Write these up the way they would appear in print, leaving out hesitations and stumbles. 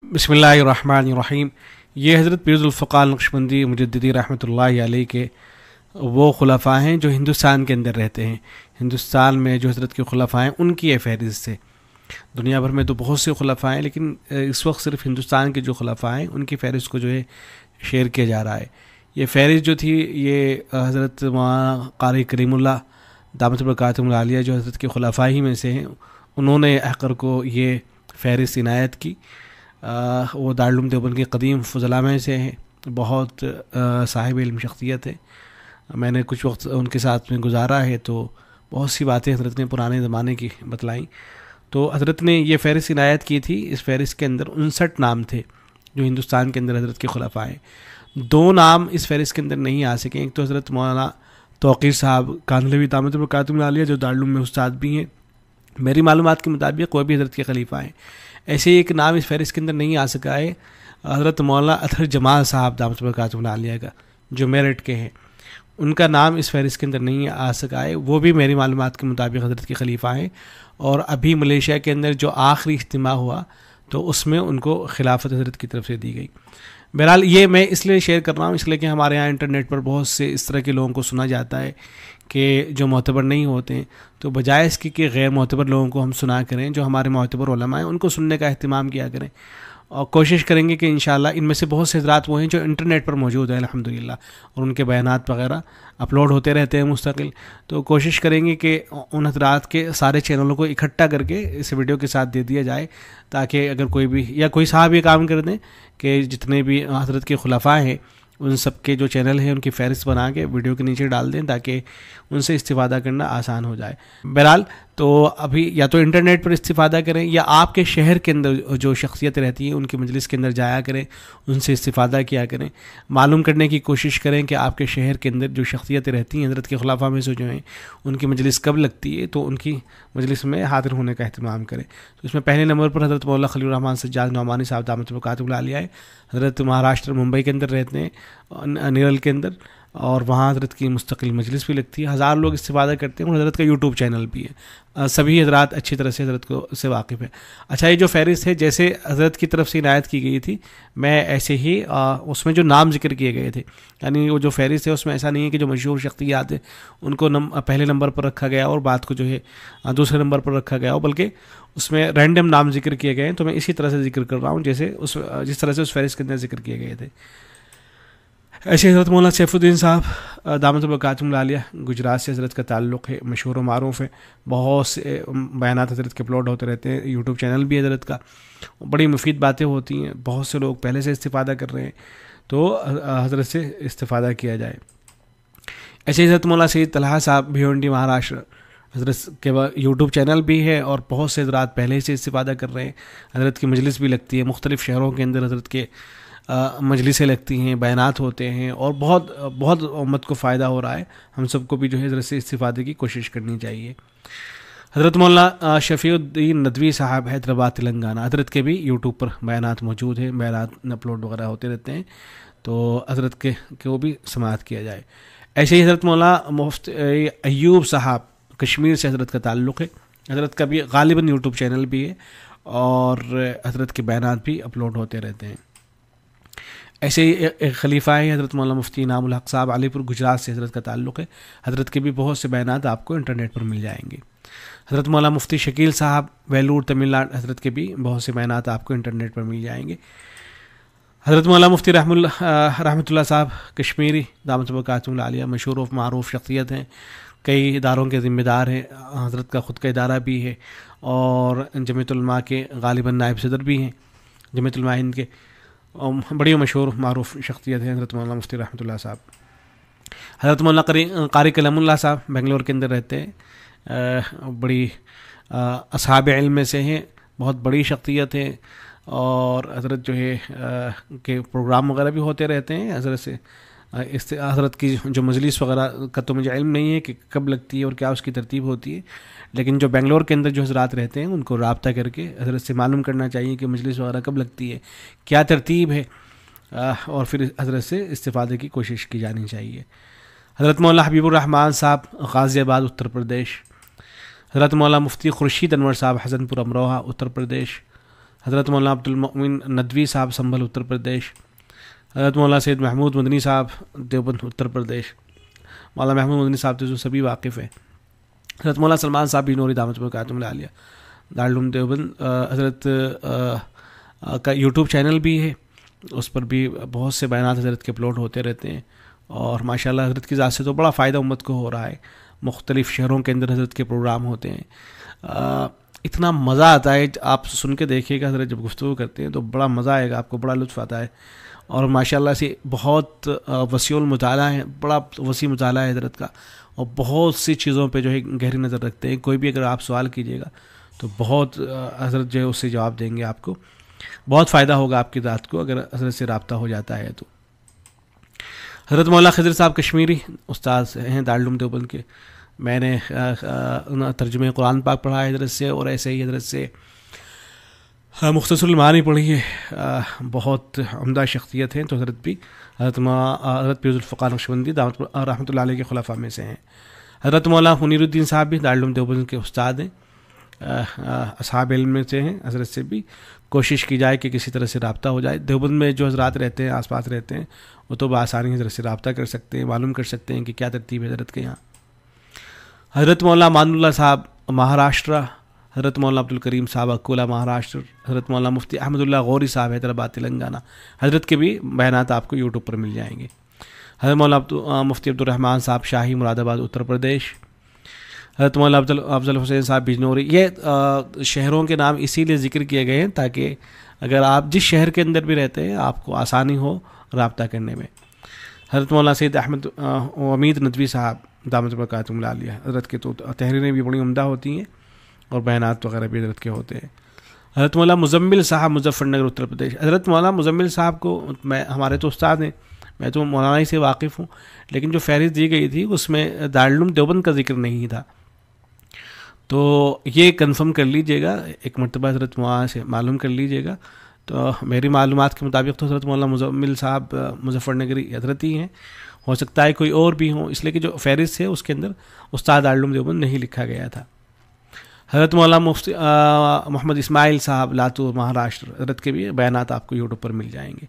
بسم اللہ الرحمن الرحیم۔ یہ حضرت پیر ذوالفقار نقشبندی مجددی رحمۃ اللہ علیہ کے وہ خلفاء ہیں جو ہندوستان کے اندر رہتے ہیں۔ ہندوستان میں جو حضرت کے خلفاء ہیں ان کی یہ فہرست ہے۔ دنیا بھر میں تو بہت سے خلفاء ہیں، لیکن اس وقت صرف ہندوستان کے جو خلفاء ہیں ان کی فہرست کو جو ہے شیئر کیا جا رہا ہے۔ یہ فہرست جو تھی یہ حضرت مولانا قاری کریم اللہ دامت برکاتہم العالیہ جو حضرت کے خلفاء ہی میں سے ہیں، انہوں نے احقر کو یہ فہرست عنایت کی۔ وہ دارالعلوم دیوبند کے قدیم فضلاء میں سے ہیں، بہت صاحب علم شخصیت ہے۔ میں نے کچھ وقت ان کے ساتھ میں گزارا ہے تو بہت سی باتیں حضرت نے پرانے زمانے کی بتلائیں۔ تو حضرت نے یہ فہرست عنایت کی تھی۔ اس فہرست کے اندر 59 نام تھے جو ہندوستان کے اندر حضرت کے خلفاء ہیں۔ 2 نام اس فہرست کے اندر نہیں آ سکے۔ ایک تو حضرت مولانا توقیر صاحب کاندھلوی دامت برکاتہم العالیہ جو دارالعلوم میں استاد بھی ہیں، میری معلومات کے مطابق وہ بھی حضرت کے خلیفہ ہیں۔ ایسے ہی ایک نام اس فہرست کے اندر نہیں آ سکا ہے حضرت مولانا اطہر جمال صاحب دامت برکاتہم العالیہ کا، جو میرٹھ کے ہیں، ان کا نام اس فہرست کے اندر نہیں آ سکا ہے۔ وہ بھی میری معلومات کے مطابق حضرت کے خلیفہ ہیں، اور ابھی ملیشیا کے اندر جو آخری اجتماع ہوا تو اس میں ان کو خلافت حضرت کی طرف سے دی گئی۔ بہرحال یہ میں اس لیے شیئر کر رہا ہوں، اس لیے کہ ہمارے یہاں انٹرنیٹ پر بہت سے اس طرح کے لوگوں کو سنا جاتا ہے کہ جو معتبر نہیں ہوتے ہیں، تو بجائے اس کی کہ غیر معتبر لوگوں کو ہم سنا کریں، جو ہمارے معتبر علماء ہیں ان کو سننے کا اہتمام کیا کریں، اور کوشش کریں گے کہ انشاءاللہ ان میں سے بہت سے حضرات وہ ہیں جو انٹرنیٹ پر موجود ہیں الحمدللہ، اور ان کے بیانات وغیرہ اپلوڈ ہوتے رہتے ہیں مستقل۔ تو کوشش کریں گے کہ ان حضرات کے سارے چینلوں کو اکٹھا کر کے اس ویڈیو کے ساتھ دے دیا جائے، تاکہ اگر کوئی بھی یا کوئی صاحب یہ کام کر دیں کہ جتنے بھی حضرت کے خلفاء ہیں ان سب کے جو چینل ہیں ان کی فہرست بنا کے ویڈیو کے نیچے ڈال دیں، تاکہ ان سے استفادہ کرنا آسان ہو جائے۔ بہرحال تو ابھی یا تو انٹرنیٹ پر استفادہ کریں، یا آپ کے شہر کے اندر جو شخصیتیں رہتی ہیں ان کی مجلس کے اندر جایا کریں، ان سے استفادہ کیا کریں، معلوم کرنے کی کوشش کریں کہ آپ کے شہر کے اندر جو شخصیتیں رہتی ہیں حضرت کے خلفاء میں سے جو ہیں ان کی مجلس کب لگتی ہے، تو ان کی مجلس میں حاضر ہونے کا اہتمام کریں۔ تو اس میں پہلے نمبر پر حضرت مولانا خلیل الرحمن سجاد نعمانی صاحب دامت برکاتہم العالیہ ہے۔ حضرت مہاراشٹر ممبئی کے اندر رہتے ہیں، نیرل کے اندر، اور وہاں حضرت کی مستقل مجلس بھی لگتی ہے، 1000 لوگ استفادہ کرتے ہیں، اور حضرت کا یوٹیوب چینل بھی ہے۔ سبھی حضرات اچھی طرح سے حضرت کو سے واقف ہیں۔ اچھا، یہ جو فہرست ہے جیسے حضرت کی طرف سے عنایت کی گئی تھی، میں ایسے ہی اس میں جو نام ذکر کیے گئے تھے، یعنی وہ جو فہرست ہے اس میں ایسا نہیں ہے کہ جو مشہور شخصیات ہیں ان کو پہلے نمبر پر رکھا گیا اور بعد کو جو ہے دوسرے نمبر پر رکھا گیا ہو، بلکہ اس میں رینڈم نام ذکر کیے گئے ہیں۔ تو میں اسی طرح سے ذکر کر رہا ہوں جس طرح سے اس فہرست کے اندر ذکر کیے گئے تھے۔ ایسے حضرت مولانا سیف الدین صاحب دامت برکاتہم العالیہ گجرات سے حضرت کا تعلق ہے، مشہور و معروف ہے، بہت سے بیانات حضرت کے اپلوڈ ہوتے رہتے ہیں، یوٹیوب چینل بھی حضرت کا، بڑی مفید باتیں ہوتی ہیں، بہت سے لوگ پہلے سے استفادہ کر رہے ہیں، تو حضرت سے استفادہ کیا جائے۔ ایسے حضرت مولانا سید طلحہ صاحب بھیونڈی مہاراشٹر، حضرت کے یوٹیوب چینل بھی ہے، اور بہت سے حضرات پہلے سے استفادہ کر رہے ہیں، حضرت کی مجلس بھی لگتی ہے، مختلف شہروں کے اندر حضرت کے مجلسیں لگتی ہیں، بیانات ہوتے ہیں، اور بہت بہت امت کو فائدہ ہو رہا ہے۔ ہم سب کو بھی جو ہے حضرت سے استفادے کی کوشش کرنی چاہیے۔ حضرت مولانا شفیع الدین ندوی صاحب حیدرآباد تلنگانہ، حضرت کے بھی یوٹیوب پر بیانات موجود ہیں، بیانات اپلوڈ وغیرہ ہوتے رہتے ہیں، تو حضرت کے وہ بھی سماعت کیا جائے۔ ایسے ہی حضرت مولانا مفتی ایوب صاحب کشمیر سے حضرت کا تعلق ہے، حضرت کا بھی غالباً یوٹیوب چینل بھی ہے، اور حضرت کے بیانات بھی اپلوڈ ہوتے رہتے ہیں۔ ایسے ہی ایک خلیفہ ہے حضرت مولانا مفتی انعام الحق صاحب علی پور گجرات سے حضرت کا تعلق ہے، حضرت کے بھی بہت سے بیانات آپ کو انٹرنیٹ پر مل جائیں گے۔ حضرت مولانا مفتی شکیل صاحب ویلور تمل ناڈو، حضرت کے بھی بہت سے بیانات آپ کو انٹرنیٹ پر مل جائیں گے۔ حضرت مولانا مفتی رحمۃ اللہ صاحب کشمیری دامت برکاتہم العالیہ مشہور و معروف شخصیت ہیں، کئی اداروں کے ذمہ دار ہیں، حضرت کا خود کا ادارہ بھی ہے، اور جمعیت العلماء کے غالباً نائب صدر بھی ہیں، جمعیت علماء ہند کے، بڑی مشہور معروف شخصیت ہے حضرت مولانا مفتی رحمۃ اللہ صاحب۔ حضرت مولانا قاری کلام اللہ صاحب بنگلور کے اندر رہتے ہیں، بڑی اصحاب علم میں سے ہیں، بہت بڑی شخصیت ہیں، اور حضرت جو ہے کے پروگرام وغیرہ بھی ہوتے رہتے ہیں حضرت سے۔ حضرت کی جو مجلس وغیرہ کا تو مجھے علم نہیں ہے کہ کب لگتی ہے اور کیا اس کی ترتیب ہوتی ہے، لیکن جو بنگلور کے اندر جو حضرات رہتے ہیں ان کو رابطہ کر کے حضرت سے معلوم کرنا چاہیے کہ مجلس وغیرہ کب لگتی ہے، کیا ترتیب ہے، اور پھر حضرت سے استفادے کی کوشش کی جانی چاہیے۔ حضرت مولانا حبیب الرحمن صاحب غازی آباد اتر پردیش، حضرت مولانا مفتی خورشید انور صاحب حسن پور امروہہ اتر پردیش، حضرت مولانا عبدالمؤمن ندوی صاحب سنبھل اتر پردیش، حضرت مولانا سید محمود مدنی صاحب دیوبند اتر پردیش، مولانا محمود مدنی صاحب تو سبھی واقف ہیں، حضرت مولانا سلمان صاحب بنوری دامت برکاتہم العالیہ دارالعلوم دیوبند، حضرت کا یوٹیوب چینل بھی ہے، اس پر بھی بہت سے بیانات حضرت کے اپلوڈ ہوتے رہتے ہیں، اور ماشاءاللہ حضرت کی ذات سے تو بڑا فائدہ امت کو ہو رہا ہے، مختلف شہروں کے اندر حضرت کے پروگرام ہوتے ہیں، اتنا مزہ آتا ہے، آپ سن کے دیکھیے گا حضرت جب گفتگو کرتے ہیں تو بڑا مزہ آئے گا، آپ کو بڑا لطف آتا ہے، اور ماشاءاللہ سے بہت وسیع المطالعہ ہے، بڑا وسیع مطالعہ ہے حضرت کا، اور بہت سی چیزوں پہ جو ہے گہری نظر رکھتے ہیں، کوئی بھی اگر آپ سوال کیجیے گا تو بہت حضرت جو ہے اس سے جواب دیں گے، آپ کو بہت فائدہ ہوگا آپ کی ذات کو اگر حضرت سے رابطہ ہو جاتا ہے تو۔ حضرت مولانا خضر صاحب کشمیری استاد ہیں دارالعلوم دیوبند کے، میں نے ترجمہ قرآن پاک پڑھا ہے حضرت سے، اور ایسے ہی حضرت سے مختصر المعانی پڑھی ہے، بہت عمدہ شخصیت ہیں، تو حضرت بھی حضرت پیروز الفقار نقشبندی دعوت رحمۃ اللہ علیہ کے خلفاء میں سے ہیں۔ حضرت مولانا منیر الدین صاحب بھی دارالعلوم دیوبند کے استاد ہیں، اصحاب علم میں سے ہیں، حضرت سے بھی کوشش کی جائے کہ کسی طرح سے رابطہ ہو جائے، دیوبند میں جو حضرات رہتے ہیں آس پاس رہتے ہیں وہ تو بآسانی حضرت سے رابطہ کر سکتے ہیں، معلوم کر سکتے ہیں کہ کیا ترتیب ہے حضرت کے یہاں۔ حضرت مولانا مان اللہ صاحب مہاراشٹرا، حضرت مولانا عبدالکریم صاحب اکولا مہاراشٹر، حضرت مولانا مفتی احمد اللہ غوری صاحب حیدرآباد تلنگانہ، حضرت کے بھی بیانات آپ کو یوٹیوب پر مل جائیں گے۔ حضرت مولانا مفتی عبدالرحمن صاحب شاہی مراد آباد اتر پردیش، حضرت مولانا افضل حسین صاحب بجنوری، یہ شہروں کے نام اسی لیے ذکر کیے گئے ہیں تاکہ اگر آپ جس شہر کے اندر بھی رہتے ہیں آپ کو آسانی ہو رابطہ کرنے میں۔ حضرت مولانا سید احمد امید ندوی صاحب دامت برکاتہم العالیہ، حضرت کے تو تحریریں بھی بڑی عمدہ ہوتی ہیں اور بیانات وغیرہ بھی حضرت کے ہوتے ہیں۔ حضرت مولانا مزمل صاحب مظفر نگر اتر پردیش، حضرت مولانا مزمل صاحب کو ہمارے تو استاد ہیں، میں تو مولانا ہی سے واقف ہوں، لیکن جو فہرست دی گئی تھی اس میں دارالعلوم دیوبند کا ذکر نہیں تھا، تو یہ کنفرم کر لیجئے گا، ایک مرتبہ حضرت مولانا سے معلوم کر لیجئے گا۔ تو میری معلومات کے مطابق تو حضرت مولانا مزمل صاحب مظفر نگری حضرت ہی ہیں، ہو سکتا ہے کوئی اور بھی ہوں، اس لیے کہ جو فہرست ہے اس کے اندر استاد دارالعلوم دیوبند نہیں لکھا گیا تھا۔ حضرت مولانا مفتی محمد اسماعیل صاحب لاتور مہاراشٹر، حضرت کے بھی بیانات آپ کو یوٹیوب پر مل جائیں گے۔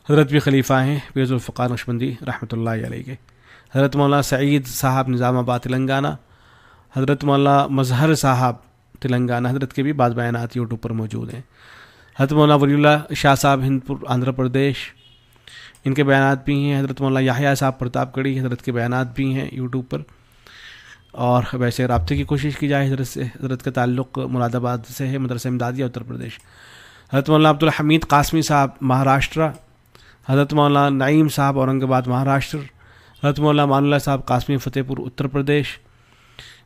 حضرت بھی خلیفہ ہیں پیروز الفقار نقشبندی رحمۃ اللہ علیہ کے۔ حضرت مولانا سعید صاحب نظام آباد تلنگانہ، حضرت مولانا مظہر صاحب تلنگانہ، حضرت کے بھی بعض بیانات یوٹیوب پر موجود ہیں۔ حضرت مولانا ولی اللہ شاہ صاحب ہندپور آندھرا پردیش، ان کے بیانات بھی ہیں۔ حضرت مولانا یحییٰ صاحب پرتاپ گڑھی، حضرت کے بیانات بھی ہیں یوٹیوب پر، اور ویسے رابطے کی کوشش کی جائے حضرت سے، حضرت کا تعلق مراد آباد سے ہے، مدرسہ امدادیہ اتر پردیش۔ حضرت مولانا عبدالحمید قاسمی صاحب مہاراشٹرا، حضرت مولانا نعیم صاحب اورنگ آباد مہاراشٹر، حضرت مولانا مان اللہ صاحب قاسمی فتح پور اتر پردیش،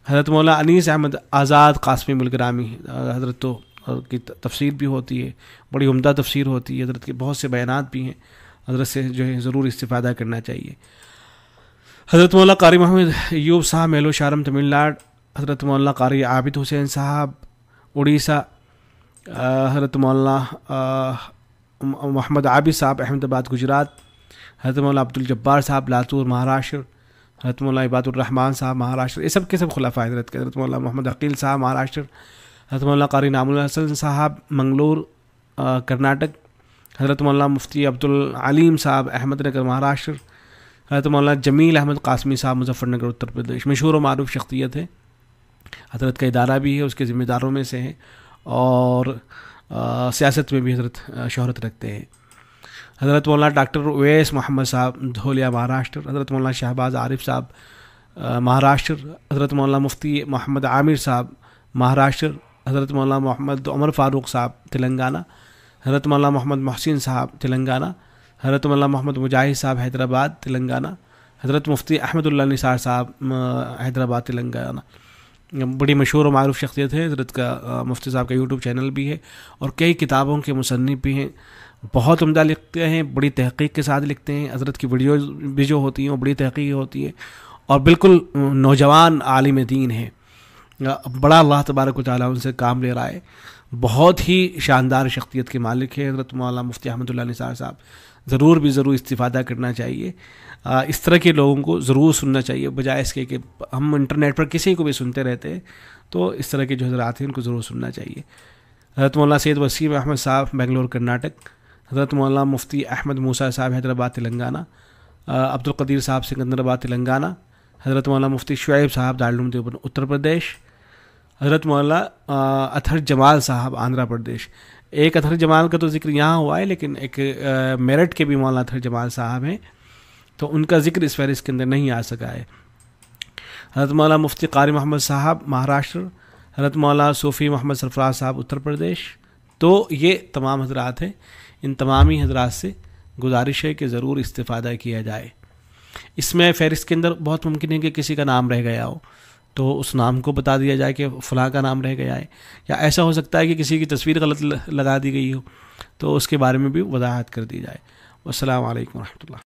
حضرت مولانا انیس احمد آزاد قاسمی ملگرامی، حضرت تو کی تفسیر بھی ہوتی ہے، بڑی عمدہ تفسیر ہوتی ہے، حضرت کے بہت سے بیانات بھی ہیں، حضرت سے جو ہے ضرور استفادہ کرنا چاہیے۔ حضرت مولانا قاری محمد ایوب صاحب میلو شارم تمل ناڈ، حضرت مولانا قاری عابد حسین صاحب اڑیسہ، حضرت مولانا محمد عابد صاحب احمد آباد گجرات، حضرت مولانا عبدالجبار صاحب لاتور مہاراشٹر، حضرت مولانا عباد الرحمان صاحب مہاراشٹر، یہ سب کے سب خلفاء حضرت کے۔ حضرت مولانا محمد عقیل صاحب مہاراشٹر، حضرت مولانا قاری نام الحسن صاحب منگلور کرناٹک، حضرت مولانا مفتی عبدالعلیم صاحب احمد نگر مہاراشٹر، حضرت مولانا جمیل احمد قاسمی صاحب مظفر نگر اتر پردیش، مشہور و معروف شخصیت ہے، حضرت کا ادارہ بھی ہے، اس کے ذمہ داروں میں سے ہیں، اور سیاست میں بھی حضرت شہرت رکھتے ہیں۔ حضرت مولانا ڈاکٹر اویس محمد صاحب دھولیا مہاراشٹر، حضرت مولانا شہباز عارف صاحب مہاراشٹر، حضرت مولانا مفتی محمد عامر صاحب مہاراشٹر، حضرت مولانا محمد عمر فاروق صاحب تلنگانہ، حضرت مولانا محمد محسن صاحب تلنگانہ، حضرت مولانا محمد مجاہد صاحب حیدرآباد تلنگانہ، حضرت مفتی احمد اللہ نثار صاحب حیدرآباد تلنگانہ، بڑی مشہور و معروف شخصیت ہے۔ حضرت کا مفتی صاحب کا یوٹیوب چینل بھی ہے، اور کئی کتابوں کے مصنف بھی ہیں، بہت عمدہ لکھتے ہیں، بڑی تحقیق کے ساتھ لکھتے ہیں۔ حضرت کی ویڈیوز بھی جو ہوتی ہیں وہ بڑی تحقیقی ہوتی ہیں، اور بالکل نوجوان عالم دین ہے، بڑا اللہ تبارک و تعالیٰ ان سے کام لے رہا ہے، بہت ہی شاندار شخصیت کے مالک ہے حضرت مولانا مفتی احمد اللہ نثار صاحب۔ ضرور استفادہ کرنا چاہیے، اس طرح کے لوگوں کو ضرور سننا چاہیے، بجائے اس کے کہ ہم انٹرنیٹ پر کسی کو بھی سنتے رہتے ہیں، تو اس طرح کے جو حضرات ہیں ان کو ضرور سننا چاہیے۔ حضرت مولانا سید وسیم احمد صاحب بنگلور کرناٹک، حضرت مولانا مفتی احمد موسیٰ صاحب حیدرآباد تلنگانہ، عبد القدیر صاحب سکندرآباد تلنگانہ، حضرت مولانا مفتی شعیب صاحب دارالعلوم دیوبند اتر پردیش، حضرت مولانا اطہر جمال صاحب آندھرا پردیش۔ ایک اطہر جمال کا تو ذکر یہاں ہوا ہے، لیکن ایک میرٹھ کے بھی مولانا اطہر جمال صاحب ہیں، تو ان کا ذکر اس فہرست کے اندر نہیں آ سکا ہے۔ حضرت مولانا مفتی قاری محمد صاحب مہاراشٹر، حضرت مولانا صوفی محمد سرفراز صاحب اتر پردیش۔ تو یہ تمام حضرات ہیں، ان تمامی حضرات سے گزارش ہے کہ ضرور استفادہ کیا جائے۔ اس میں فہرست کے اندر بہت ممکن ہے کہ کسی کا نام رہ گیا ہو، تو اس نام کو بتا دیا جائے کہ فلاں کا نام رہ گیا ہے، یا ایسا ہو سکتا ہے کہ کسی کی تصویر غلط لگا دی گئی ہو، تو اس کے بارے میں بھی وضاحت کر دی جائے۔ والسلام علیکم ورحمۃ اللہ۔